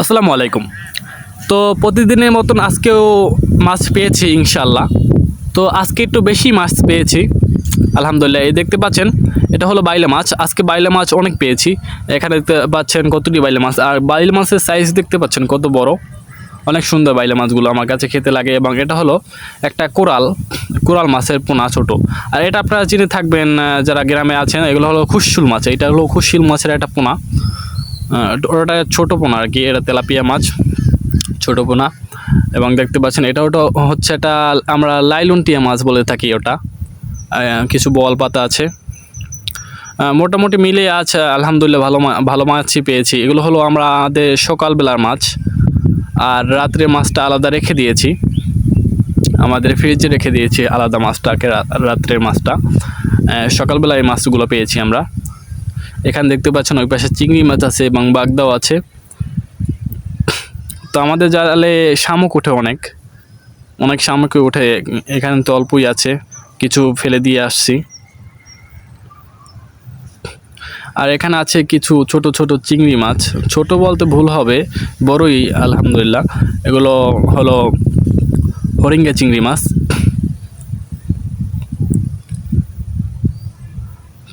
আসসালামু আলাইকুম। তো প্রতিদিনের মতন আজকেও মাছ পেয়েছি ইনশাআল্লাহ। তো আজকে একটু বেশি মাছ পেয়েছি আলহামদুলিল্লাহ। এই দেখতে পাচ্ছেন এটা হলো বাইলা মাছ। আজকে বাইলা মাছ অনেক পেয়েছি। এখানে দেখতে পাচ্ছেন কতটি বাইলা মাছ, আর বাইলা মাছের সাইজ দেখতে পাচ্ছেন কত বড়। অনেক সুন্দর বাইলা মাছগুলো আমার কাছে খেতে লাগে। এবং এটা হলো একটা কোরাল মাছের পোনা ছোট। আর এটা আপনারা চিনে থাকবেন যারা গ্রামে আছেন, এগুলো হলো খুশশুল মাছ। এটা হলো খুশশুল মাছের একটা পোনা। ওটা ছোট পোনা আর কি, এটা তেলাপিয়া মাছ ছোট পোনা। এবং দেখতে পাচ্ছেন এটা ওটা হচ্ছে এটা আমরা লাইলুনটিয়া মাছ বলে থাকি ওটা। কিছু বল পাতা আছে। মোটামুটি মিলে আছে আলহামদুলিল্লাহ, ভালো মাছই পেয়েছি। এগুলো হলো আমাদের সকালবেলার মাছ, আর রাত্রে মাছটা আলাদা রেখে দিয়েছি, আমাদের ফ্রিজে রেখে দিয়েছি আলাদা মাছটাকে। রাত্রের মাছটা সকালবেলা এই মাছগুলো পেয়েছি আমরা। এখানে দেখতে পাচ্ছেন ওই পাশে চিংড়ি মাছ আছে এবং বাগদাও আছে। তো আমাদের জালে শামুক ওঠে, অনেক শামুকই ওঠে। এখানে তো অল্পই আছে, কিছু ফেলে দিয়ে আসছি। আর এখানে আছে কিছু ছোট ছোট চিংড়ি মাছ, ছোট বলতে ভুল হবে, বড়ই আলহামদুলিল্লাহ। এগুলো হলো হরিঙ্গা চিংড়ি মাছ।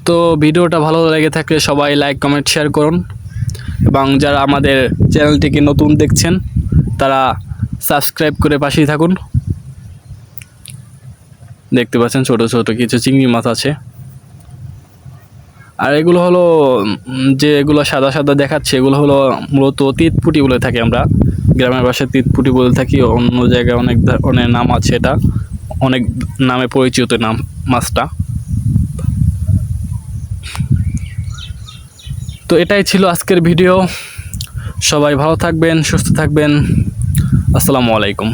তো ভিডিওটা ভালো লেগে থাকলে সবাই লাইক কমেন্ট শেয়ার করুন, এবং যারা আমাদের চ্যানেলটিকে নতুন দেখছেন তারা সাবস্ক্রাইব করে পাশেই থাকুন। দেখতে পাচ্ছেন ছোট ছোট কিছু চিংড়ি মাছ আছে। আর এগুলো হলো যে এগুলো সাদা সাদা দেখাচ্ছে, এগুলো হলো মূলত তিতপুটি বলে থাকি আমরা গ্রামের ভাষায়, তিতপুটি বলে থাকি। অন্য জায়গায় অনেক অনেক নাম আছে, এটা অনেক নামে পরিচিত নাম মাছটা। তো এটাই ছিল আজকের ভিডিও। সবাই ভালো থাকবেন, সুস্থ থাকবেন। আসসালামু আলাইকুম।